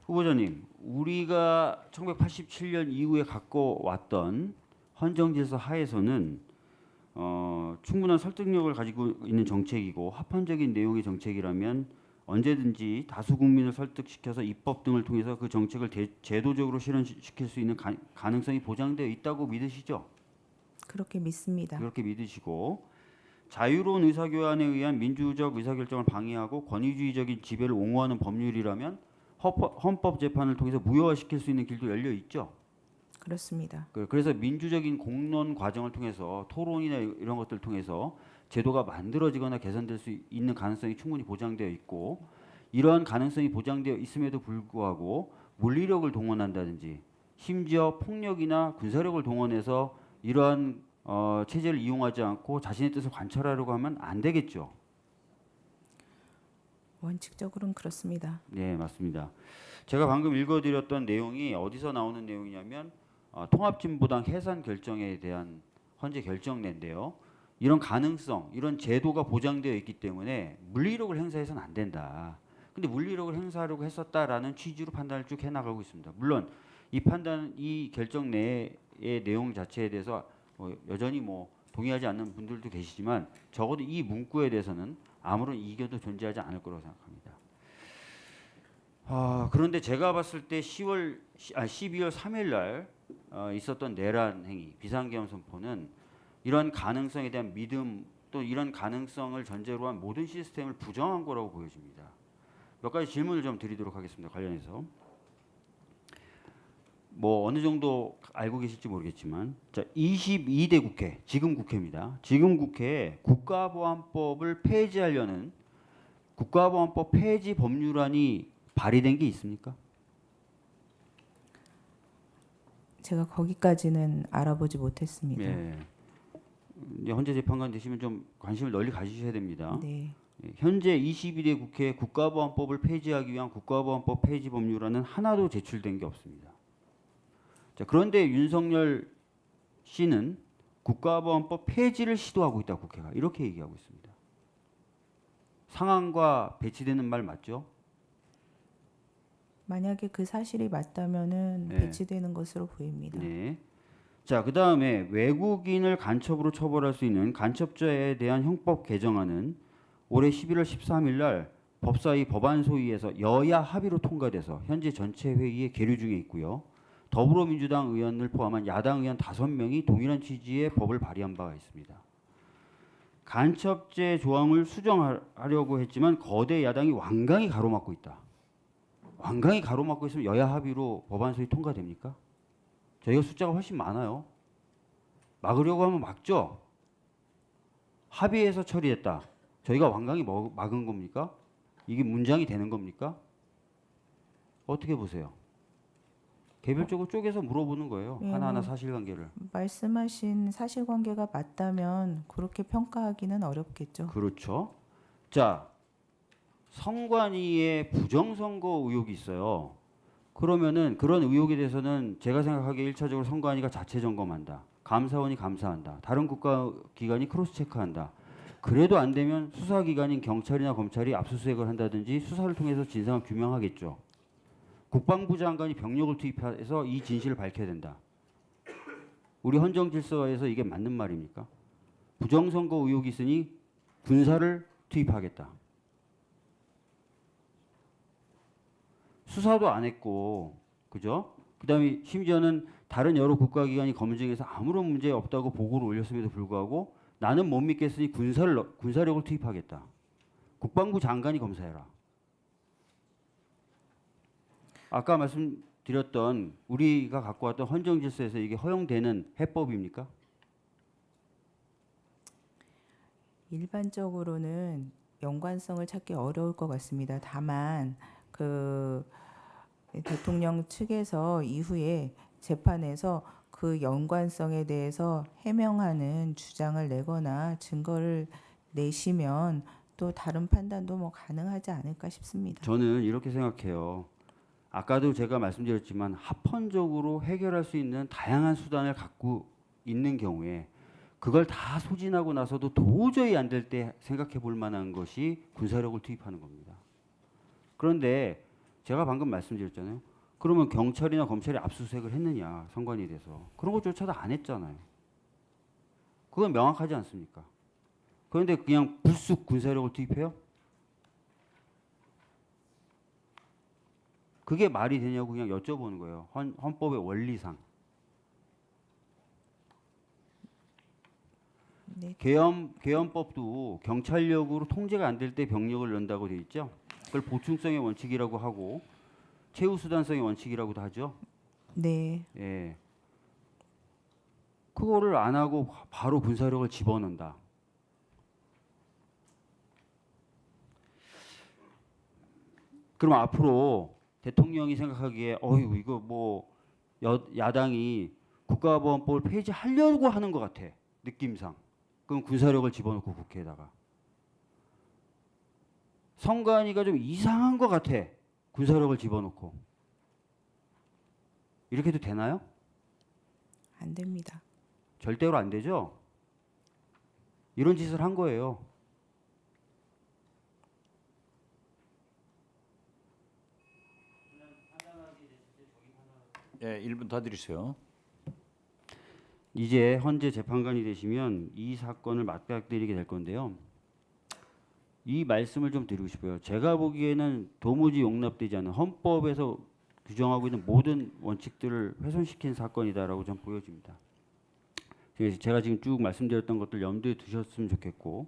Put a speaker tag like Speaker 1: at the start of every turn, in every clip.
Speaker 1: 후보자님, 우리가 1987년 이후에 갖고 왔던 헌정 질서 하에서는 충분한 설득력을 가지고 있는 정책이고 합헌적인 내용의 정책이라면 언제든지 다수 국민을 설득시켜서 입법 등을 통해서 그 정책을 제도적으로 실현시킬 수 있는 가능성이 보장되어 있다고 믿으시죠?
Speaker 2: 그렇게 믿습니다.
Speaker 1: 그렇게 믿으시고 자유로운 의사교환에 의한 민주적 의사결정을 방해하고 권위주의적인 지배를 옹호하는 법률이라면 헌법재판을 통해서 무효화시킬 수 있는 길도 열려 있죠.
Speaker 2: 그렇습니다.
Speaker 1: 그래서 민주적인 공론 과정을 통해서 토론이나 이런 것들을 통해서 제도가 만들어지거나 개선될 수 있는 가능성이 충분히 보장되어 있고 이러한 가능성이 보장되어 있음에도 불구하고 물리력을 동원한다든지 심지어 폭력이나 군사력을 동원해서 이러한 체제를 이용하지 않고 자신의 뜻을 관철하려고 하면 안 되겠죠.
Speaker 2: 원칙적으로는 그렇습니다.
Speaker 1: 네, 맞습니다. 제가 방금 읽어드렸던 내용이 어디서 나오는 내용이냐면 통합진보당 해산 결정에 대한 헌재 결정례인데요. 이런 가능성, 이런 제도가 보장되어 있기 때문에 물리력을 행사해서는 안 된다. 근데 물리력을 행사하려고 했었다라는 취지로 판단을 쭉 해나가고 있습니다. 물론 이 결정례의 내용 자체에 대해서 여전히 동의하지 않는 분들도 계시지만 적어도 이 문구에 대해서는 아무런 이견도 존재하지 않을 거라고 생각합니다. 그런데 제가 봤을 때 12월 3일 날 있었던 내란 행위, 비상계엄 선포는 이런 가능성에 대한 믿음 또 이런 가능성을 전제로 한 모든 시스템을 부정한 거라고 보여집니다. 몇 가지 질문을 좀 드리도록 하겠습니다. 관련해서. 어느 정도 알고 계실지 모르겠지만 자, 22대 국회, 지금 국회입니다. 지금 국회에 국가보안법을 폐지하려는 국가보안법 폐지 법률안이 발의된 게 있습니까?
Speaker 2: 제가 거기까지는 알아보지 못했습니다.
Speaker 1: 네. 이제 헌재 재판관 되시면 좀 관심을 널리 가지셔야 됩니다.
Speaker 2: 네.
Speaker 1: 현재 22대 국회에 국가보안법을 폐지하기 위한 국가보안법 폐지 법률안은 하나도 제출된 게 없습니다. 자, 그런데 윤석열 씨는 국가보안법 폐지를 시도하고 있다, 국회가. 이렇게 얘기하고 있습니다. 상황과 배치되는 말 맞죠?
Speaker 2: 만약에 그 사실이 맞다면은
Speaker 1: 네.
Speaker 2: 배치되는 것으로 보입니다.
Speaker 1: 네. 자, 그 다음에 외국인을 간첩으로 처벌할 수 있는 간첩죄에 대한 형법 개정안은 올해 11월 13일 날 법사위 법안 소위에서 여야 합의로 통과돼서 현재 전체 회의에 계류 중에 있고요. 더불어민주당 의원을 포함한 야당 의원 5명이 동일한 취지의 법을 발의한 바가 있습니다. 간첩죄 조항을 수정하려고 했지만 거대 야당이 완강히 가로막고 있다. 완강히 가로막고 있으면 여야 합의로 법안 소위 통과됩니까? 저희가 숫자가 훨씬 많아요. 막으려고 하면 막죠. 합의해서 처리했다. 저희가 완강히 막은 겁니까? 이게 문장이 되는 겁니까? 어떻게 보세요? 개별적으로 쪼개서 물어보는 거예요.
Speaker 2: 예,
Speaker 1: 하나하나 사실관계를.
Speaker 2: 말씀하신 사실관계가 맞다면 그렇게 평가하기는 어렵겠죠.
Speaker 1: 그렇죠. 자, 선관위에 부정선거 의혹이 있어요. 그러면은 그런 의혹에 대해서는 제가 생각하기에 1차적으로 선관위가 자체 점검한다. 감사원이 감사한다. 다른 국가기관이 크로스 체크한다. 그래도 안 되면 수사기관인 경찰이나 검찰이 압수수색을 한다든지 수사를 통해서 진상을 규명하겠죠. 국방부 장관이 병력을 투입해서 이 진실을 밝혀야 된다. 우리 헌정질서에서 이게 맞는 말입니까? 부정선거 의혹이 있으니 군사를 투입하겠다. 수사도 안 했고, 그죠? 그 다음에 심지어는 다른 여러 국가기관이 검증해서 아무런 문제 없다고 보고를 올렸음에도 불구하고 나는 못 믿겠으니 군사력을 투입하겠다. 국방부 장관이 검사해라. 아까 말씀드렸던 우리가 갖고 왔던 헌정질서에서 이게 허용되는 해법입니까?
Speaker 2: 일반적으로는 연관성을 찾기 어려울 것 같습니다. 다만 그 대통령 측에서 이후에 재판에서 그 연관성에 대해서 해명하는 주장을 내거나 증거를 내시면 또 다른 판단도 가능하지 않을까 싶습니다.
Speaker 1: 저는 이렇게 생각해요. 아까도 제가 말씀드렸지만 합헌적으로 해결할 수 있는 다양한 수단을 갖고 있는 경우에 그걸 다 소진하고 나서도 도저히 안 될 때 생각해 볼 만한 것이 군사력을 투입하는 겁니다. 그런데 제가 방금 말씀드렸잖아요. 그러면 경찰이나 검찰이 압수수색을 했느냐, 선관위에 대해서. 그런 것조차도 안 했잖아요. 그건 명확하지 않습니까? 그런데 그냥 불쑥 군사력을 투입해요? 그게 말이 되냐고 그냥 여쭤보는 거예요. 헌법의 원리상.
Speaker 2: 네.
Speaker 1: 계엄법도 경찰력으로 통제가 안 될 때 병력을 넣는다고 돼 있죠. 그걸 보충성의 원칙이라고 하고 최우수단성의 원칙이라고도 하죠.
Speaker 2: 네.
Speaker 1: 예. 그거를 안 하고 바로 군사력을 집어넣는다. 그럼 앞으로 대통령이 생각하기에 어휴 이거 뭐 야당이 국가보안법을 폐지하려고 하는 것 같아. 느낌상. 그럼 군사력을 집어넣고 국회에다가. 선관위가 좀 이상한 것 같아. 군사력을 집어넣고. 이렇게 해도 되나요?
Speaker 2: 안 됩니다.
Speaker 1: 절대로 안 되죠? 이런 짓을 한 거예요.
Speaker 3: 예, 1분 더 드리세요.
Speaker 1: 이제 헌재 재판관이 되시면 이 사건을 맞닥뜨리게 될 건데요. 이 말씀을 좀 드리고 싶어요. 제가 보기에는 도무지 용납되지 않는 헌법에서 규정하고 있는 모든 원칙들을 훼손시킨 사건이다라고 좀 보여집니다. 그래서 제가 지금 쭉 말씀드렸던 것들 염두에 두셨으면 좋겠고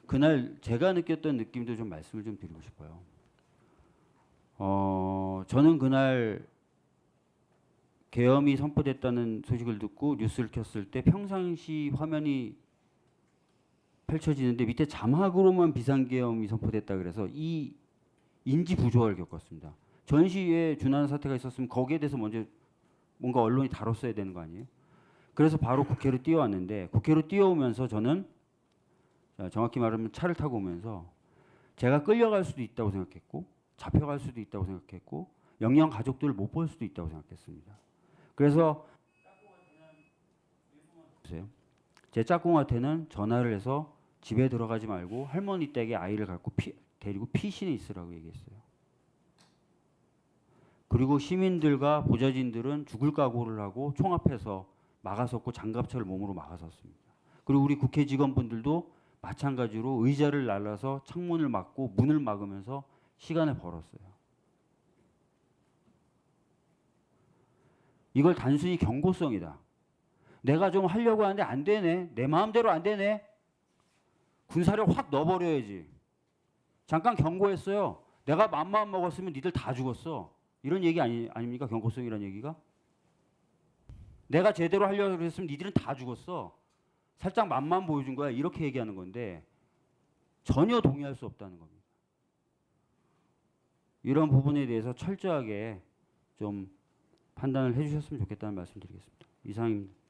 Speaker 1: 그날 제가 느꼈던 느낌도 좀 말씀을 좀 드리고 싶어요. 저는 그날 계엄이 선포됐다는 소식을 듣고 뉴스를 켰을 때 평상시 화면이 펼쳐지는데 밑에 자막으로만 비상계엄이 선포됐다 그래서 이 인지 부조화를 겪었습니다. 전시에 준하는 사태가 있었으면 거기에 대해서 먼저 뭔가 언론이 다뤘어야 되는 거 아니에요? 그래서 바로 국회로 뛰어왔는데 국회로 뛰어오면서 저는 정확히 말하면 차를 타고 오면서 제가 끌려갈 수도 있다고 생각했고 잡혀갈 수도 있다고 생각했고 영영 가족들을 못 볼 수도 있다고 생각했습니다. 그래서 제 짝꿍한테는 전화를 해서 집에 들어가지 말고 할머니 댁에 아이를 갖고 데리고 피신해 있으라고 얘기했어요. 그리고 시민들과 보좌진들은 죽을 각오를 하고 총 앞에서 막아섰고 장갑차를 몸으로 막아섰습니다. 그리고 우리 국회 직원분들도 마찬가지로 의자를 날라서 창문을 막고 문을 막으면서 시간을 벌었어요. 이걸 단순히 경고성이다. 내가 좀 하려고 하는데 안 되네. 내 마음대로 안 되네. 군사력 확 넣어버려야지. 잠깐 경고했어요. 내가 맘만 먹었으면 니들 다 죽었어. 이런 얘기 아닙니까? 경고성이라는 얘기가. 내가 제대로 하려고 했으면 니들은 다 죽었어. 살짝 맘만 보여준 거야. 이렇게 얘기하는 건데 전혀 동의할 수 없다는 겁니다. 이런 부분에 대해서 철저하게 좀 판단을 해주셨으면 좋겠다는 말씀 드리겠습니다. 이상입니다.